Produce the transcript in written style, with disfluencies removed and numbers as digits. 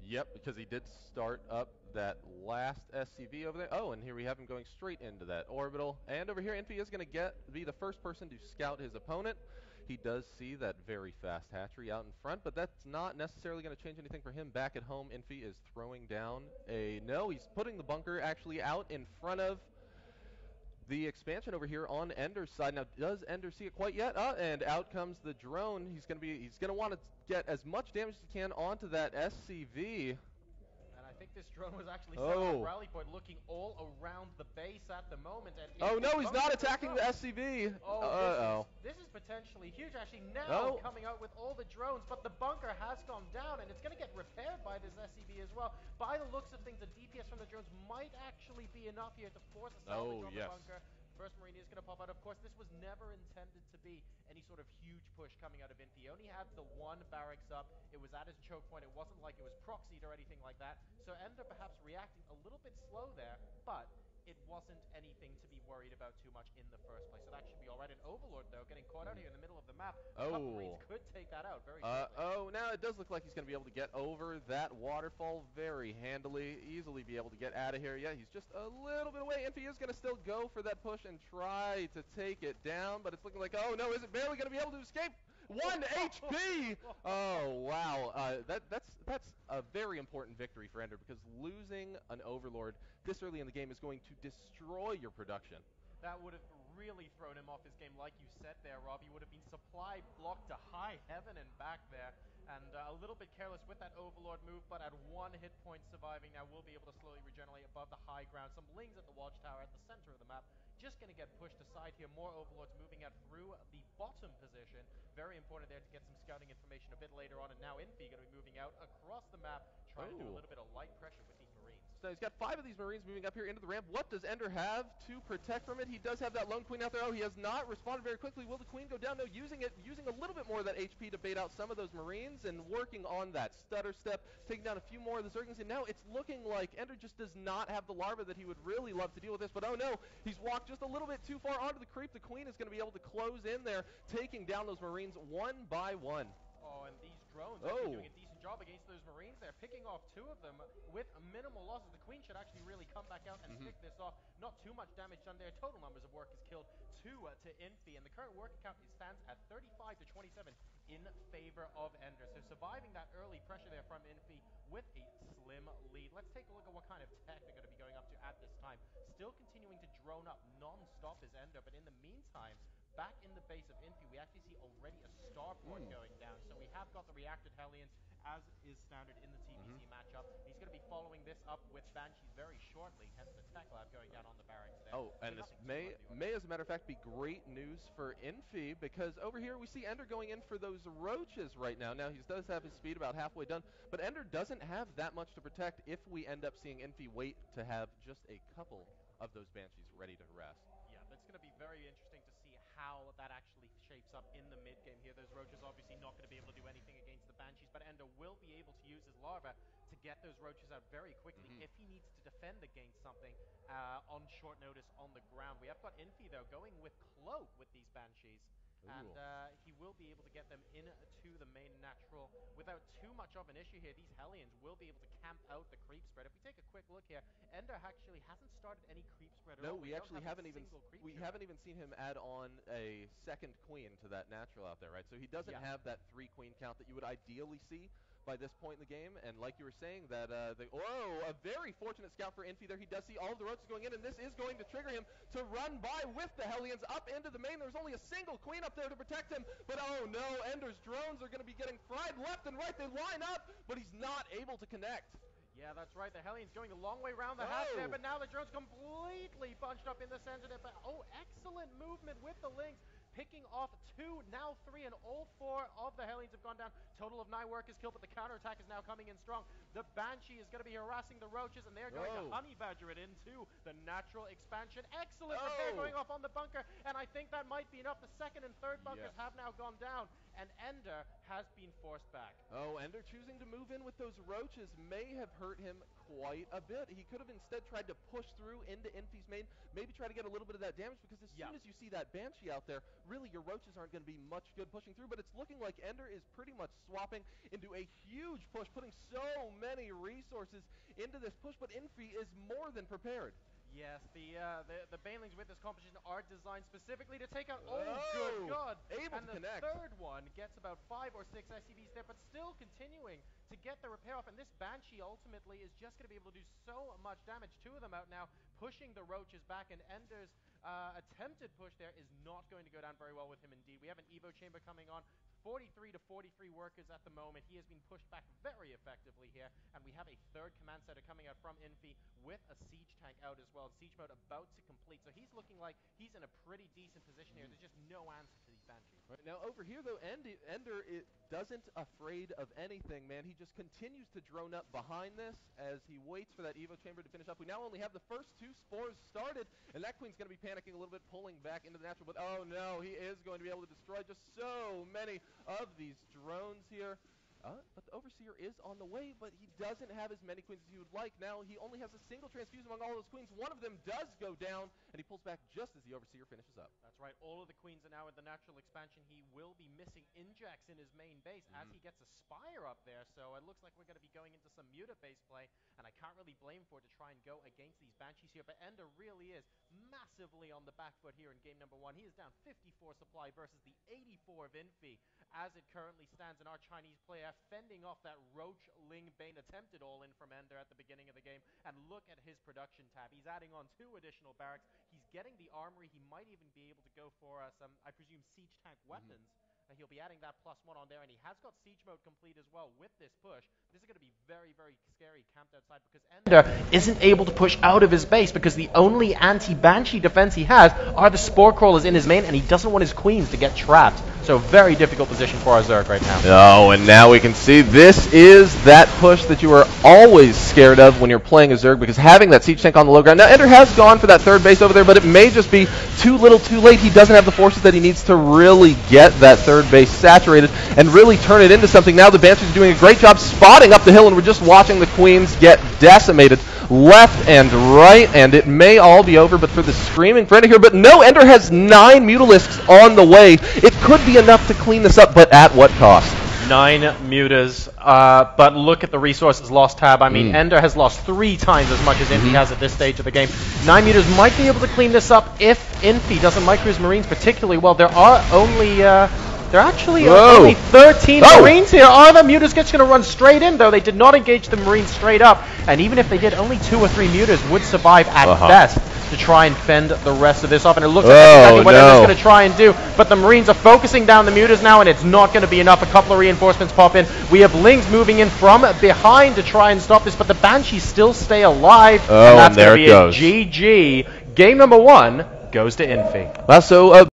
Yep, because he did start up that last SCV over there. Oh, and here we have him going straight into that orbital. And over here, Infi is going to be the first person to scout his opponent. He does see that very fast hatchery out in front, but that's not necessarily going to change anything for him. Back at home, Infi is throwing down a... No, he's putting the bunker actually out in front of the expansion over here on EnDerr's side. Now, does EnDerr see it quite yet? And out comes the drone. He's going to want to get as much damage as he can onto that SCV. And I think this drone was actually set on a rally point, looking all around the base at the moment. And oh no, he's not attacking the SCV. Oh, this is potentially huge. Actually, now coming out with all the drones, but the bunker has gone down, and it's going to get repaired by this SCV as well. By the looks of things, the DPS from the drones might actually be enough here to force a salvage on the bunker. First Marine is going to pop out. Of course, this was never intended to be any sort of huge push coming out of Infi. He only had the one barracks up. It was at his choke point. It wasn't like it was proxied or anything like that. So EnDerr perhaps reacting a little bit slow there, but it wasn't anything to be worried about too much in the first place. So that should be all right. And Overlord, though, getting caught out here in the middle of the map. A couple Marines could take that out very shortly. Now it does look like he's going to be able to get over that waterfall very handily, easily be able to get out of here. Yeah, he's just a little bit away. Infi is going to still go for that push and try to take it down, but it's looking like, oh no, is it barely going to be able to escape? 1 HP! Oh, wow. That's a very important victory for EnDerr, because losing an Overlord this early in the game is going to destroy your production. That would have really thrown him off his game, like you said there, Rob. He would have been supply blocked to high heaven and back there, and a little bit careless with that Overlord move, but at 1 hit point surviving now, will be able to slowly regenerate above the high ground. Some Lings at the Watchtower at the center of the map, just going to get pushed aside here. More Overlords moving out through the bottom position. Very important there to get some scouting information a bit later on, and now Infi going to be moving out across the map, trying to do a little bit of light pressure with these Marines. So he's got 5 of these Marines moving up here into the ramp. What does EnDerr have to protect from it? He does have that Lone Queen out there. Oh, he has not responded very quickly. Will the Queen go down? No, using a little bit more of that HP to bait out some of those Marines and working on that stutter step, taking down a few more of the Zerglings. And now it's looking like EnDerr just does not have the larva that he would really love to deal with this. But oh no, he's walked just a little bit too far onto the creep. The Queen is going to be able to close in there, taking down those Marines one by one. Oh, and these drones are doing a decent job against those Marines. They're picking off 2 of them with minimal losses. The Queen should actually really come back out and pick this off. Not too much damage done there. Total numbers of workers killed 2 to Infi, and the current worker count stands at 35 to 27 in favor of EnDerr. So surviving that early pressure there from Infi with a slim lead. Let's take a look at what kind of tech they're going to be going up to at this time. Still continuing to drone up non-stop is EnDerr, but in the meantime, back in the base of Infi, we actually see already a starport going down. So we have got the reacted Hellions, as is standard in the TPC matchup. He's going to be following this up with Banshees very shortly, hence the tech lab going down on the barracks there. Oh, and this may, as a matter of fact, be great news for Infi, because over here we see EnDerr going in for those roaches right now. Now, he does have his speed about halfway done, but EnDerr doesn't have that much to protect if we end up seeing Infi wait to have just a couple of those Banshees ready to harass. Yeah, that's going to be very interesting to see how that actually shapes up in the mid-game here. Those Roaches obviously not going to be able to do anything against the Banshees, but EnDerr will be able to use his larva to get those Roaches out very quickly if he needs to defend against something on short notice on the ground. We have got Infi, though, going with Cloak with these Banshees. And he will be able to get them into the main natural without too much of an issue here. These Hellions will be able to camp out the creep spread. If we take a quick look here, EnDerr actually hasn't started any creep spread at all. No, we actually haven't even seen him add on a second queen to that natural out there, right? So he doesn't have that 3 queen count that you would ideally see by this point in the game. And like you were saying, that a very fortunate scout for Infi there. He does see all of the roaches going in, and this is going to trigger him to run by with the Hellions up into the main. There's only a single queen up there to protect him, but oh no, EnDerr's drones are going to be getting fried left and right. They line up, but he's not able to connect. Yeah, that's right. The Hellions going a long way around the hatch there, but now the drone's completely bunched up in the center there. But excellent movement with the Lings, picking off 2, now 3, and all 4 of the Hellions have gone down. Total of 9 workers killed, but the counterattack is now coming in strong. The Banshee is going to be harassing the Roaches, and they're going to Honey Badger it into the natural expansion. Excellent repair going off on the bunker, and I think that might be enough. The 2nd and 3rd bunkers have now gone down, and EnDerr has been forced back. Oh, EnDerr choosing to move in with those Roaches may have hurt him quite a bit. He could have instead tried to push through into Infi's main, maybe try to get a little bit of that damage, because as soon as you see that Banshee out there, really your roaches aren't going to be much good pushing through, but it's looking like EnDerr is pretty much swapping into a huge push, putting so many resources into this push, but Infi is more than prepared. Yes, the Banelings with this competition are designed specifically to take out. Oh, good God! Able and to the connect. third one gets about 5 or 6 SCVs there, but still continuing to get the repair off. And this Banshee ultimately is just going to be able to do so much damage. 2 of them out now, pushing the roaches back, and EnDerr's attempted push there is not going to go down very well with him indeed. We have an Evo chamber coming on. 43 to 43 workers at the moment. He has been pushed back very effectively here, and we have a third command center coming out from Infi with a siege tank out as well. Siege mode about to complete, so he's looking like he's in a pretty decent position here. There's just no answer to these Banshees. Right, now over here though, EnDerr doesn't afraid of anything, man. He just continues to drone up behind this as he waits for that Evo chamber to finish up. We now only have the first 2 spores started, and that Queen's going to be panicking a little bit, pulling back into the natural, but oh no, he is going to be able to destroy just so many of these drones here. But the Overseer is on the way, but he doesn't have as many Queens as he would like. Now he only has a single transfuse among all those Queens. One of them does go down, and he pulls back just as the Overseer finishes up. That's right. All of the Queens are now in the natural expansion. He will be missing Injax in his main base as he gets a Spire up there. So it looks like we're going to be going into some Muta-based play, and I can't really blame for it to try and go against these Banshees here. But EnDerr really is massively on the back foot here in game number 1. He is down 54 supply versus the 84 of Infi as it currently stands, and our Chinese player fending off that Roach Ling Bane attempted all-in from EnDerr at the beginning of the game. And look at his production tab. He's adding on 2 additional barracks. He's getting the armory. He might even be able to go for some, I presume, siege tank weapons. He'll be adding that +1 on there, and he has got siege mode complete as well with this push. This is going to be very, very scary camped outside because EnDerr isn't able to push out of his base because the only anti-Banshee defense he has are the Spore Crawlers in his main, and he doesn't want his Queens to get trapped. So very difficult position for our Zerg right now. Oh, and now we can see this is that push that you are always scared of when you're playing a Zerg, because having that siege tank on the low ground. Now EnDerr has gone for that 3rd base over there, but it may just be too little too late. He doesn't have the forces that he needs to really get that 3rd base saturated and really turn it into something. Now the Banshees are doing a great job spotting up the hill, and we're just watching the Queens get decimated left and right, and it may all be over but for the screaming friend here. But no, EnDerr has 9 Mutalisks on the way. It could be enough to clean this up, but at what cost? 9 mutas, but look at the resources lost tab. I mean, EnDerr has lost 3 times as much as Infi has at this stage of the game. 9 mutas might be able to clean this up if Infi doesn't micro his Marines particularly well. There are only only 13 Marines here. Are the mutas just going to run straight in, though? They did not engage the Marines straight up, and even if they did, only 2 or 3 mutas would survive at best to try and fend the rest of this off. And it looks like that's exactly what EnDerr's going to try and do. But the Marines are focusing down the mutas now, and it's not going to be enough. A couple of reinforcements pop in. We have Lings moving in from behind to try and stop this, but the Banshees still stay alive. Oh, and that's going to be a GG. Game number 1 goes to Infi. So